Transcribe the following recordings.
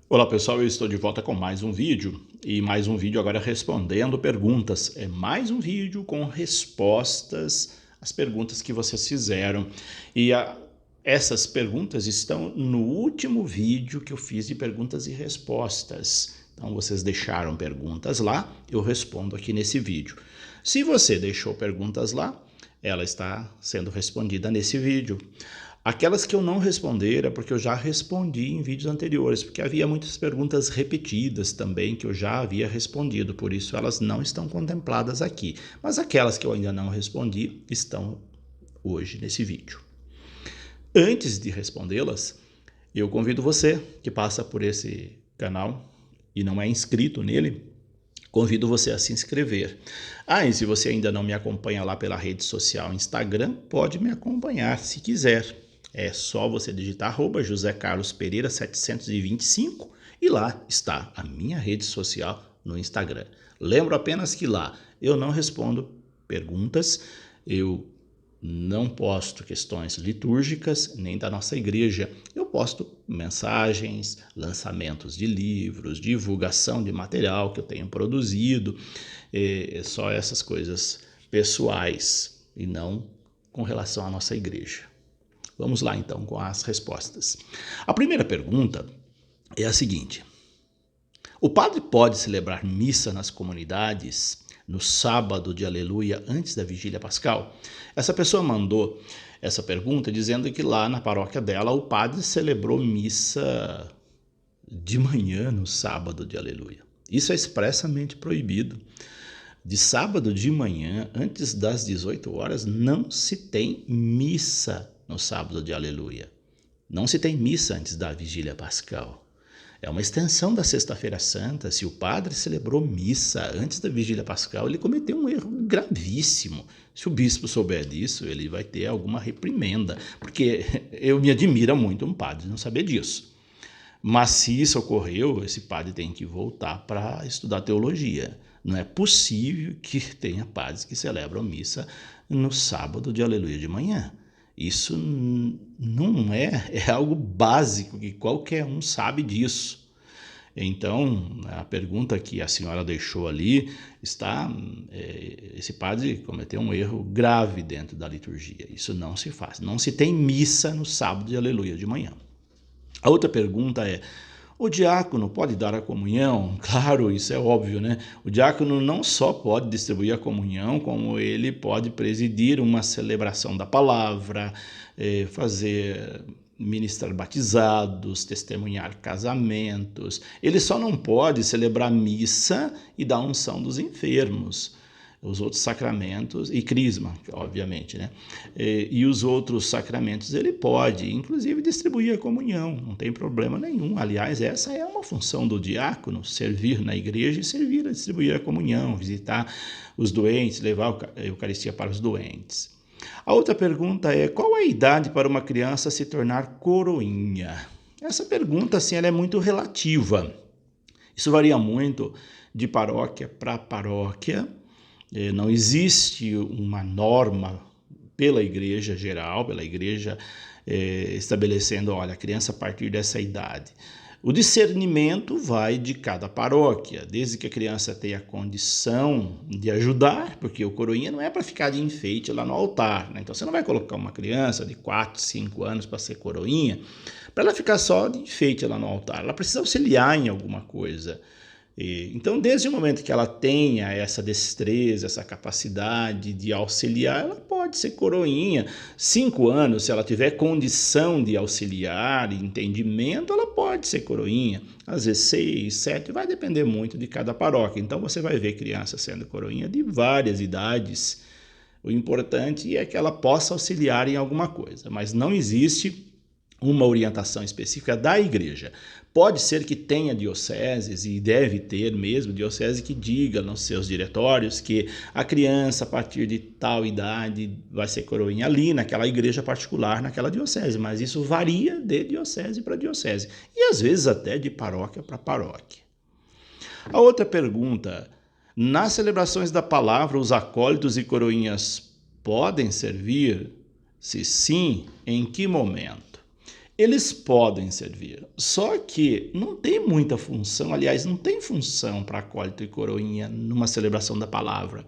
Olá pessoal, eu estou de volta com mais um vídeo e mais um vídeo agora respondendo perguntas. É mais um vídeo com respostas às perguntas que vocês fizeram e essas perguntas estão no último vídeo que eu fiz de perguntas e respostas. Então vocês deixaram perguntas lá, eu respondo aqui nesse vídeo. Se você deixou perguntas lá, ela está sendo respondida nesse vídeo. Aquelas que eu não responder é porque eu já respondi em vídeos anteriores, porque havia muitas perguntas repetidas também que eu já havia respondido, por isso elas não estão contempladas aqui. Mas aquelas que eu ainda não respondi estão hoje nesse vídeo. Antes de respondê-las, eu convido você que passa por esse canal e não é inscrito nele, convido você a se inscrever. E se você ainda não me acompanha lá pela rede social Instagram, pode me acompanhar se quiser. É só você digitar @José Carlos Pereira 725 e lá está a minha rede social no Instagram. Lembro apenas que lá eu não respondo perguntas, eu não posto questões litúrgicas nem da nossa igreja. Eu posto mensagens, lançamentos de livros, divulgação de material que eu tenho produzido, só essas coisas pessoais e não com relação à nossa igreja. Vamos lá então com as respostas. A primeira pergunta é a seguinte: o padre pode celebrar missa nas comunidades no sábado de Aleluia antes da vigília pascal? Essa pessoa mandou essa pergunta dizendo que lá na paróquia dela o padre celebrou missa de manhã no sábado de Aleluia. Isso é expressamente proibido. De sábado de manhã, antes das 18 horas, não se tem missa no sábado de Aleluia. Não se tem missa antes da vigília pascal. É uma extensão da Sexta-feira Santa. Se o padre celebrou missa antes da vigília pascal, ele cometeu um erro gravíssimo. Se o bispo souber disso, ele vai ter alguma reprimenda, porque eu me admira muito um padre não saber disso. Mas se isso ocorreu, esse padre tem que voltar para estudar teologia. Não é possível que tenha padres que celebram missa no sábado de Aleluia de manhã. Isso não é algo básico, que qualquer um sabe disso. Então, a pergunta que a senhora deixou ali esse padre cometeu um erro grave dentro da liturgia. Isso não se faz. Não se tem missa no sábado de Aleluia de manhã. A outra pergunta é: o diácono pode dar a comunhão? Claro, isso é óbvio, né? O diácono não só pode distribuir a comunhão, como ele pode presidir uma celebração da palavra, ministrar batizados, testemunhar casamentos. Ele só não pode celebrar missa e dar unção dos enfermos. Os outros sacramentos, e crisma, obviamente, né? E os outros sacramentos ele pode, inclusive, distribuir a comunhão, não tem problema nenhum. Aliás, essa é uma função do diácono, servir na igreja e servir a distribuir a comunhão, visitar os doentes, levar a Eucaristia para os doentes. A outra pergunta é: qual a idade para uma criança se tornar coroinha? Essa pergunta, assim, ela é muito relativa. Isso varia muito de paróquia para paróquia. Não existe uma norma pela igreja geral, pela igreja estabelecendo, olha, a criança a partir dessa idade. O discernimento vai de cada paróquia, desde que a criança tenha condição de ajudar, porque o coroinha não é para ficar de enfeite lá no altar, né? Então você não vai colocar uma criança de 4, 5 anos para ser coroinha, para ela ficar só de enfeite lá no altar. Ela precisa auxiliar em alguma coisa. Então, desde o momento que ela tenha essa destreza, essa capacidade de auxiliar, ela pode ser coroinha. 5 anos, se ela tiver condição de auxiliar, entendimento, ela pode ser coroinha. Às vezes 6, 7, vai depender muito de cada paróquia. Então, você vai ver criança sendo coroinha de várias idades. O importante é que ela possa auxiliar em alguma coisa, mas não existe uma orientação específica da igreja. Pode ser que tenha dioceses, e deve ter mesmo, diocese que diga nos seus diretórios que a criança a partir de tal idade vai ser coroinha ali naquela igreja particular, naquela diocese, mas isso varia de diocese para diocese e às vezes até de paróquia para paróquia. A outra pergunta: nas celebrações da palavra, os acólitos e coroinhas podem servir? Se sim, em que momento? Eles podem servir, só que não tem muita função, aliás, não tem função para acólito e coroinha numa celebração da palavra,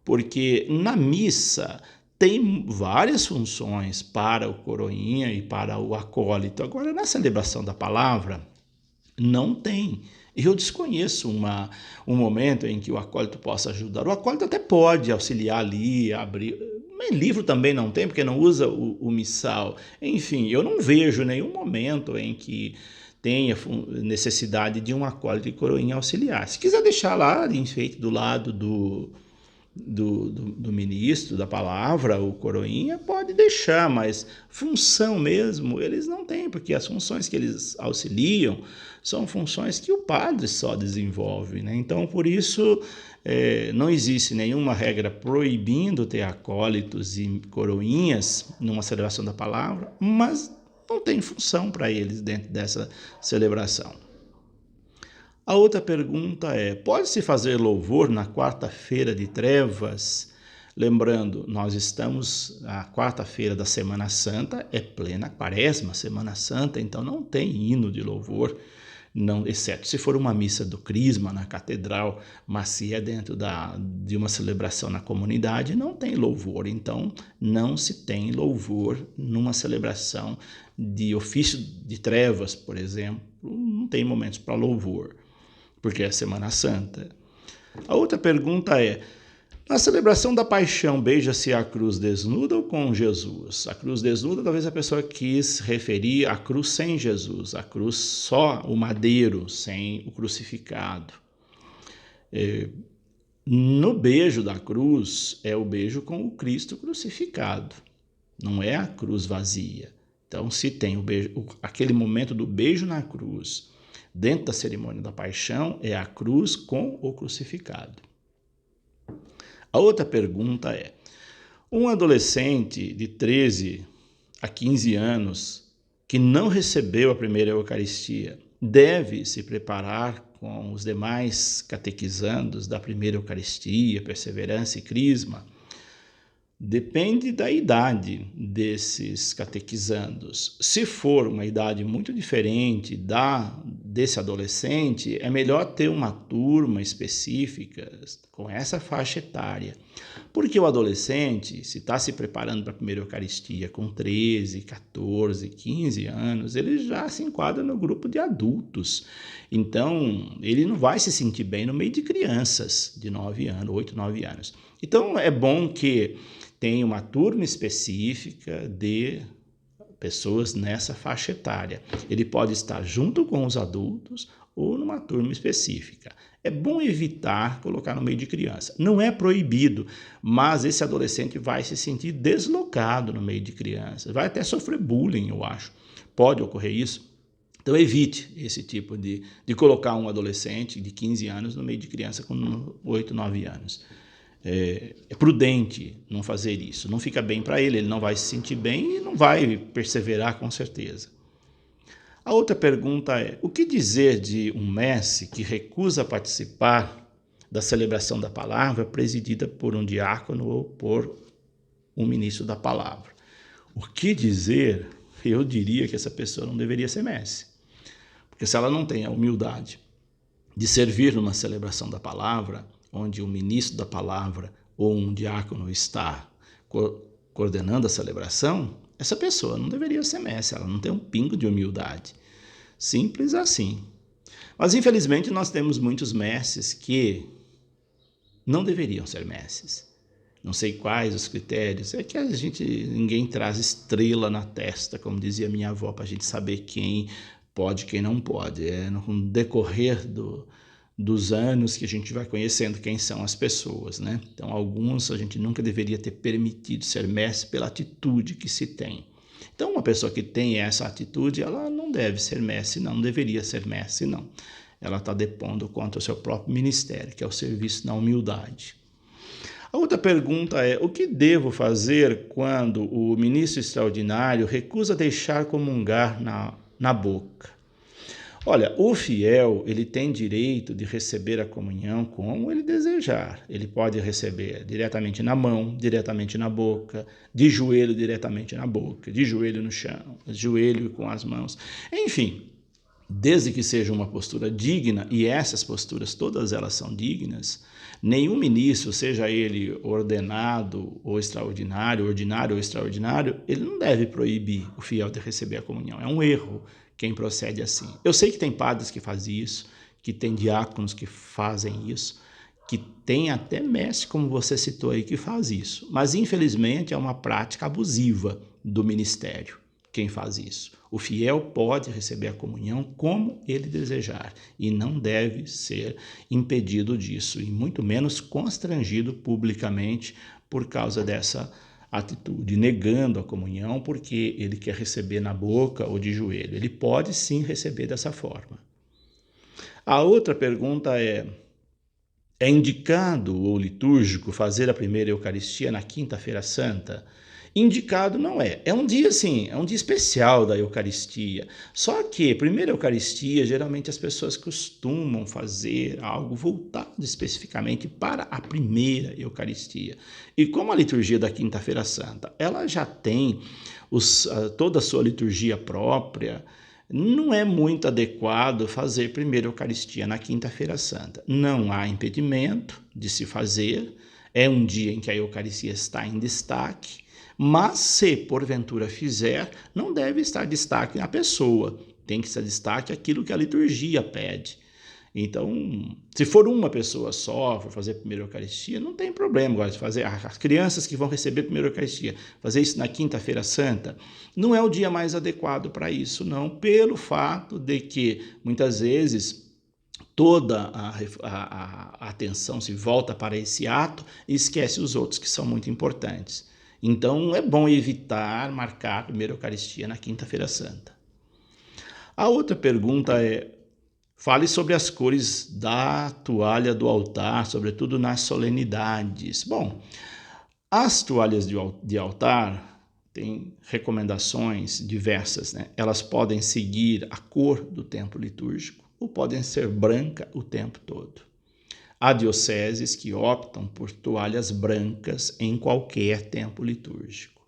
porque na missa tem várias funções para o coroinha e para o acólito. Agora, na celebração da palavra, não tem. Eu desconheço um momento em que o acólito possa ajudar. O acólito até pode auxiliar ali, abrir. Mas livro também não tem, porque não usa o missal. Enfim, eu não vejo nenhum momento em que tenha necessidade de um acólito e coroinha auxiliar. Se quiser deixar lá, enfeite do lado do ministro da palavra, o coroinha, pode deixar, mas função mesmo eles não têm, porque as funções que eles auxiliam são funções que o padre só desenvolve, né? Então, por isso, não existe nenhuma regra proibindo ter acólitos e coroinhas numa celebração da palavra, mas não tem função para eles dentro dessa celebração. A outra pergunta é: pode-se fazer louvor na quarta-feira de trevas? Lembrando, nós estamos na quarta-feira da Semana Santa, é plena quaresma, Semana Santa, então não tem hino de louvor, não, exceto se for uma missa do Crisma na catedral, mas se é dentro de uma celebração na comunidade, não tem louvor. Então, não se tem louvor numa celebração de ofício de trevas, por exemplo, não tem momentos para louvor, porque é Semana Santa. A outra pergunta é: na celebração da paixão, beija-se a cruz desnuda ou com Jesus? A cruz desnuda, talvez a pessoa quis referir à cruz sem Jesus, a cruz só o madeiro, sem o crucificado. No beijo da cruz, é o beijo com o Cristo crucificado, não é a cruz vazia. Então, se tem aquele momento do beijo na cruz, dentro da cerimônia da paixão, é a cruz com o crucificado. A outra pergunta é: um adolescente de 13 a 15 anos que não recebeu a primeira Eucaristia deve se preparar com os demais catequizandos da primeira Eucaristia, Perseverança e Crisma? Depende da idade desses catequizandos. Se for uma idade muito diferente desse adolescente, é melhor ter uma turma específica com essa faixa etária. Porque o adolescente, se está se preparando para a primeira Eucaristia com 13, 14, 15 anos, ele já se enquadra no grupo de adultos. Então, ele não vai se sentir bem no meio de crianças de 9 anos, 8, 9 anos. Então, é bom que tem uma turma específica de pessoas nessa faixa etária. Ele pode estar junto com os adultos ou numa turma específica. É bom evitar colocar no meio de criança. Não é proibido, mas esse adolescente vai se sentir deslocado no meio de criança. Vai até sofrer bullying, eu acho. Pode ocorrer isso. Então evite esse tipo de colocar um adolescente de 15 anos no meio de criança com 8, 9 anos. É prudente não fazer isso, não fica bem para ele não vai se sentir bem e não vai perseverar com certeza. A outra pergunta é: o que dizer de um mestre que recusa participar da celebração da palavra presidida por um diácono ou por um ministro da palavra? O que dizer? Eu diria que essa pessoa não deveria ser mestre, porque se ela não tem a humildade de servir numa celebração da palavra, onde o ministro da palavra ou um diácono está coordenando a celebração, essa pessoa não deveria ser mestre, ela não tem um pingo de humildade. Simples assim. Mas, infelizmente, nós temos muitos mestres que não deveriam ser mestres. Não sei quais os critérios, é que ninguém traz estrela na testa, como dizia minha avó, para a gente saber quem pode e quem não pode. No decorrer dos anos que a gente vai conhecendo quem são as pessoas, né? Então, alguns a gente nunca deveria ter permitido ser mestre pela atitude que se tem. Então, uma pessoa que tem essa atitude, ela não deve ser mestre, não deveria ser mestre, não. Ela está depondo contra o seu próprio ministério, que é o serviço na humildade. A outra pergunta é: o que devo fazer quando o ministro extraordinário recusa deixar comungar na boca? Olha, o fiel, ele tem direito de receber a comunhão como ele desejar. Ele pode receber diretamente na mão, diretamente na boca, de joelho diretamente na boca, de joelho no chão, de joelho com as mãos. Enfim, desde que seja uma postura digna, e essas posturas todas elas são dignas, nenhum ministro, seja ele ordenado ou extraordinário, ordinário ou extraordinário, ele não deve proibir o fiel de receber a comunhão. É um erro quem procede assim. Eu sei que tem padres que fazem isso, que tem diáconos que fazem isso, que tem até mestre, como você citou aí, que faz isso. Mas, infelizmente, é uma prática abusiva do ministério quem faz isso. O fiel pode receber a comunhão como ele desejar e não deve ser impedido disso, e muito menos constrangido publicamente por causa dessa atitude, negando a comunhão porque ele quer receber na boca ou de joelho. Ele pode sim receber dessa forma. A outra pergunta é indicado ou litúrgico fazer a primeira Eucaristia na Quinta-feira Santa? Indicado não é. É um dia, sim, é um dia especial da Eucaristia. Só que, primeira Eucaristia, geralmente as pessoas costumam fazer algo voltado especificamente para a primeira Eucaristia. E como a liturgia da Quinta-feira Santa, ela já tem toda a sua liturgia própria, não é muito adequado fazer primeira Eucaristia na Quinta-feira Santa. Não há impedimento de se fazer, é um dia em que a Eucaristia está em destaque, mas se porventura fizer, não deve estar destaque na pessoa, tem que estar destaque aquilo que a liturgia pede. Então, se for uma pessoa só, for fazer a primeira Eucaristia, não tem problema. Agora, fazer as crianças que vão receber a primeira Eucaristia, fazer isso na Quinta-feira Santa, não é o dia mais adequado para isso, não, pelo fato de que, muitas vezes, toda a atenção se volta para esse ato e esquece os outros que são muito importantes. Então, é bom evitar marcar a primeira Eucaristia na Quinta-feira Santa. A outra pergunta fale sobre as cores da toalha do altar, sobretudo nas solenidades. Bom, as toalhas de altar têm recomendações diversas, né? Elas podem seguir a cor do tempo litúrgico ou podem ser branca o tempo todo. Há dioceses que optam por toalhas brancas em qualquer tempo litúrgico.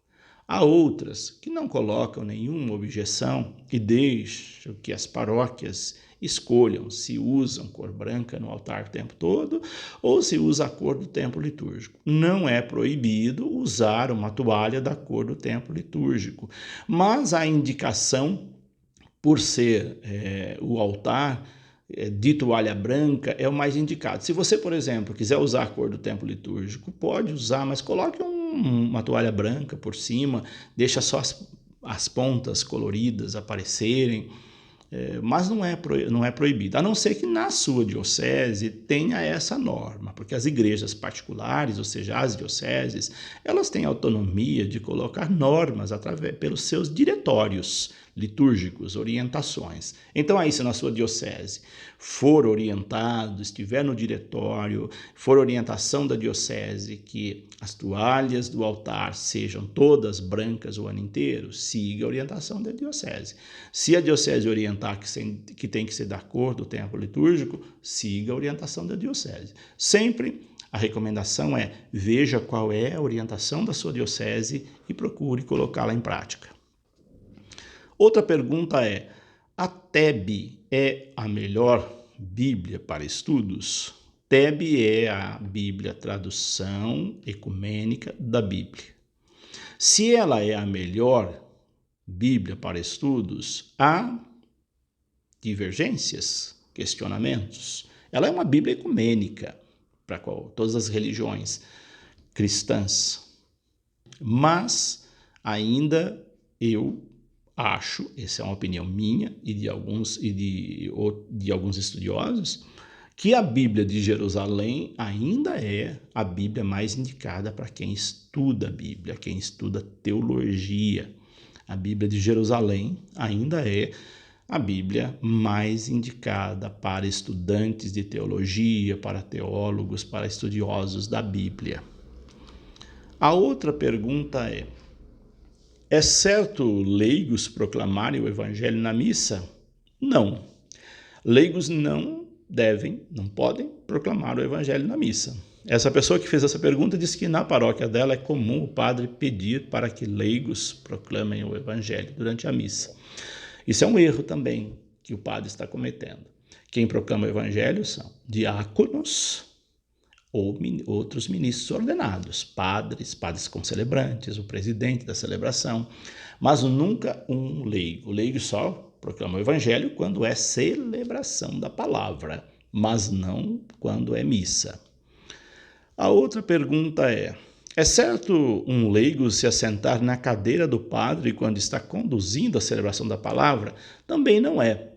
Há outras que não colocam nenhuma objeção e deixam que as paróquias escolham se usam cor branca no altar o tempo todo ou se usa a cor do tempo litúrgico. Não é proibido usar uma toalha da cor do tempo litúrgico, mas a indicação, por ser o altar de toalha branca, é o mais indicado. Se você, por exemplo, quiser usar a cor do tempo litúrgico, pode usar, mas coloque uma toalha branca por cima, deixa só as pontas coloridas aparecerem, mas não é proibido, a não ser que na sua diocese tenha essa norma, porque as igrejas particulares, ou seja, as dioceses, elas têm autonomia de colocar normas pelos seus diretórios litúrgicos, orientações. Então aí, se na sua diocese for orientado, estiver no diretório, for orientação da diocese que as toalhas do altar sejam todas brancas o ano inteiro, siga a orientação da diocese. Se a diocese orientar que tem que ser da cor do tempo litúrgico, siga a orientação da diocese. Sempre a recomendação é: veja qual é a orientação da sua diocese e procure colocá-la em prática. Outra pergunta a TEB é a melhor Bíblia para estudos? TEB é a Bíblia, tradução ecumênica da Bíblia. Se ela é a melhor Bíblia para estudos, há divergências, questionamentos. Ela é uma Bíblia ecumênica para todas as religiões cristãs, mas ainda eu acho, essa é uma opinião minha e de alguns estudiosos, que a Bíblia de Jerusalém ainda é a Bíblia mais indicada para quem estuda a Bíblia, quem estuda teologia. A Bíblia de Jerusalém ainda é a Bíblia mais indicada para estudantes de teologia, para teólogos, para estudiosos da Bíblia. A outra pergunta é certo leigos proclamarem o evangelho na missa? Não. Leigos não podem proclamar o evangelho na missa. Essa pessoa que fez essa pergunta disse que na paróquia dela é comum o padre pedir para que leigos proclamem o evangelho durante a missa. Isso é um erro também que o padre está cometendo. Quem proclama o evangelho são diáconos ou outros ministros ordenados, padres concelebrantes, o presidente da celebração, mas nunca um leigo. O leigo só proclama o evangelho quando é celebração da palavra, mas não quando é missa. A outra pergunta é certo um leigo se assentar na cadeira do padre quando está conduzindo a celebração da palavra? Também não é.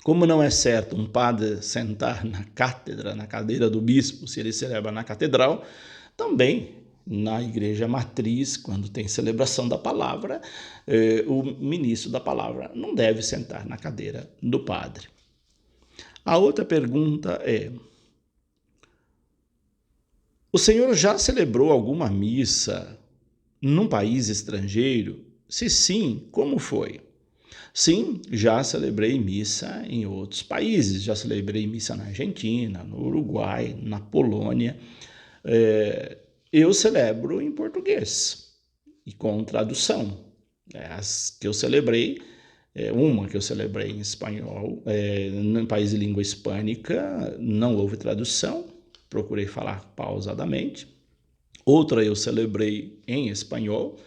Como não é certo um padre sentar na cátedra, na cadeira do bispo, se ele celebra na catedral, também na igreja matriz, quando tem celebração da palavra, o ministro da palavra não deve sentar na cadeira do padre. A outra pergunta é: o senhor já celebrou alguma missa num país estrangeiro? Se sim, como foi? Sim, já celebrei missa em outros países, já celebrei missa na Argentina, no Uruguai, na Polônia. Eu celebro em português e com tradução. As que eu celebrei, uma que eu celebrei em espanhol, no país de língua hispânica, não houve tradução, procurei falar pausadamente. Outra eu celebrei em espanhol.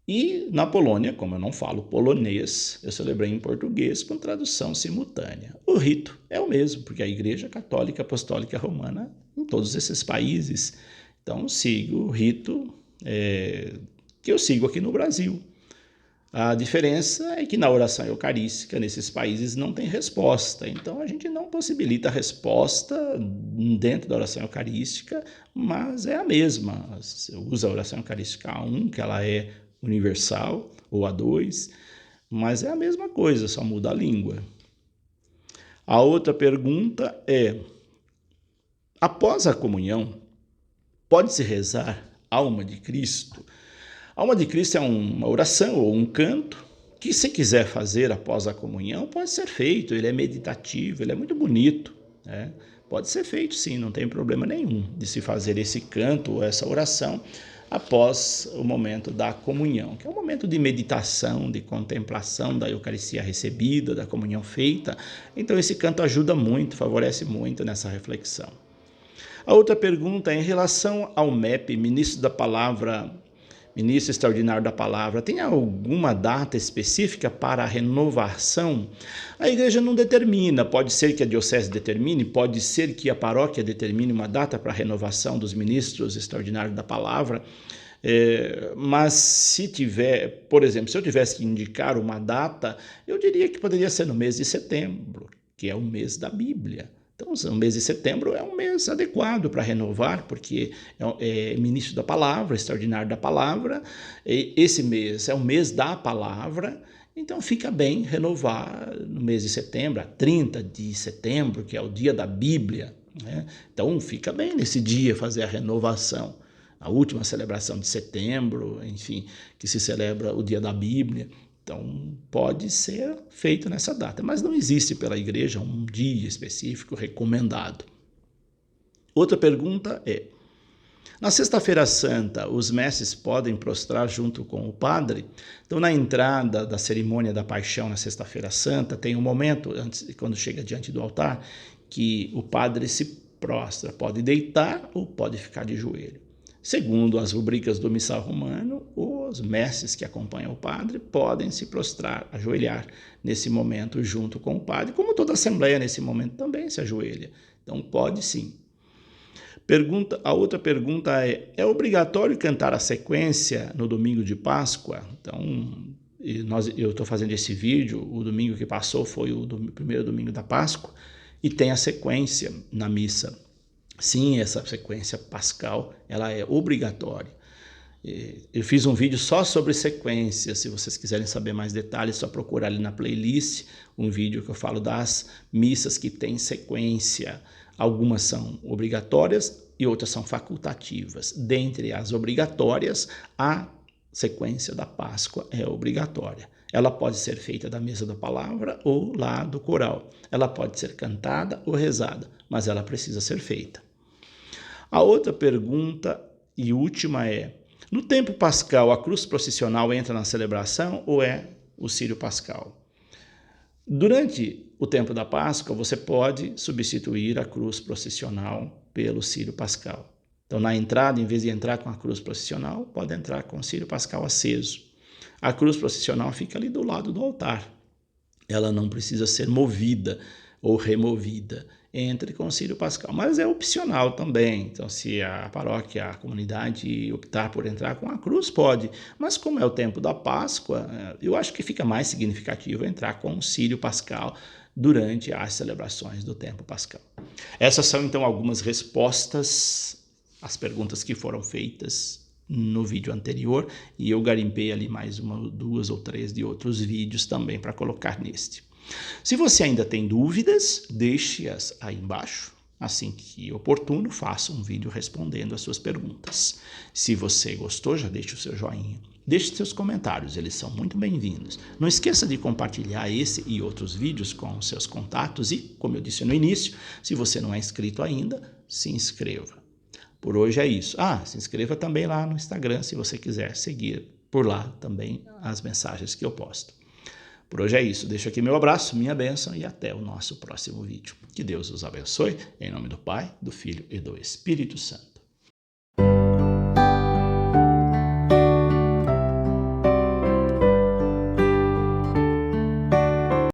E na Polônia, como eu não falo polonês, eu celebrei em português com tradução simultânea. O rito é o mesmo, porque a Igreja Católica Apostólica Romana em todos esses países. Então, sigo o rito que eu sigo aqui no Brasil. A diferença é que na oração eucarística, nesses países, não tem resposta. Então, a gente não possibilita a resposta dentro da oração eucarística, mas é a mesma. Você usa a oração eucarística A1, que ela é universal, ou A2, mas é a mesma coisa, só muda a língua. A outra pergunta é: após a comunhão, pode-se rezar Alma de Cristo? Alma de Cristo é uma oração ou um canto que, se quiser fazer após a comunhão, pode ser feito. Ele é meditativo, ele é muito bonito, né? Pode ser feito sim, não tem problema nenhum de se fazer esse canto ou essa oração após o momento da comunhão, que é um momento de meditação, de contemplação da Eucaristia recebida, da comunhão feita. Então esse canto ajuda muito, favorece muito nessa reflexão. A outra pergunta é em relação ao MEP, Ministro da Palavra, Ministro Extraordinário da Palavra, tem alguma data específica para a renovação? A igreja não determina, pode ser que a diocese determine, pode ser que a paróquia determine uma data para a renovação dos ministros extraordinários da Palavra, mas se tiver, por exemplo, se eu tivesse que indicar uma data, eu diria que poderia ser no mês de setembro, que é o mês da Bíblia. Então, o mês de setembro é um mês adequado para renovar, porque é ministro da palavra, extraordinário da palavra. Esse mês é o mês da palavra, então fica bem renovar no mês de setembro, a 30 de setembro, que é o dia da Bíblia, né? Então, fica bem nesse dia fazer a renovação. A última celebração de setembro, enfim, que se celebra o dia da Bíblia. Então, pode ser feito nessa data, mas não existe pela igreja um dia específico recomendado. Outra pergunta é: na Sexta-feira Santa, os mestres podem prostrar junto com o padre? Então, na entrada da cerimônia da paixão na Sexta-feira Santa, tem um momento, quando chega diante do altar, que o padre se prostra, pode deitar ou pode ficar de joelho. Segundo as rubricas do missal romano, os mestres que acompanham o padre podem se prostrar, ajoelhar nesse momento junto com o padre, como toda a assembleia nesse momento também se ajoelha. Então pode sim. A outra pergunta é obrigatório cantar a sequência no domingo de Páscoa? Então, eu estou fazendo esse vídeo, o domingo que passou foi o primeiro domingo da Páscoa, e tem a sequência na missa. Sim, essa sequência pascal, ela é obrigatória. Eu fiz um vídeo só sobre sequência, se vocês quiserem saber mais detalhes, é só procurar ali na playlist um vídeo que eu falo das missas que têm sequência. Algumas são obrigatórias e outras são facultativas. Dentre as obrigatórias, há sequência da Páscoa é obrigatória. Ela pode ser feita da mesa da palavra ou lá do coral. Ela pode ser cantada ou rezada, mas ela precisa ser feita. A outra pergunta e última é: no tempo pascal, a cruz processional entra na celebração ou é o círio pascal? Durante o tempo da Páscoa, você pode substituir a cruz processional pelo círio pascal. Então, na entrada, em vez de entrar com a cruz processional, pode entrar com o círio pascal aceso. A cruz processional fica ali do lado do altar. Ela não precisa ser movida ou removida. Entre com o círio pascal, mas é opcional também. Então, se a paróquia, a comunidade optar por entrar com a cruz, pode. Mas como é o tempo da Páscoa, eu acho que fica mais significativo entrar com o círio pascal durante as celebrações do tempo pascal. Essas são, então, algumas respostas às perguntas que foram feitas no vídeo anterior, e eu garimpei ali mais uma, 2 ou 3 de outros vídeos também para colocar neste. Se você ainda tem dúvidas, deixe-as aí embaixo. Assim que oportuno, faça um vídeo respondendo as suas perguntas. Se você gostou, já deixe o seu joinha. Deixe seus comentários, eles são muito bem-vindos. Não esqueça de compartilhar esse e outros vídeos com seus contatos e, como eu disse no início, se você não é inscrito ainda, se inscreva. Por hoje é isso. Se inscreva também lá no Instagram, se você quiser seguir por lá também as mensagens que eu posto. Por hoje é isso. Deixo aqui meu abraço, minha bênção e até o nosso próximo vídeo. Que Deus os abençoe, em nome do Pai, do Filho e do Espírito Santo.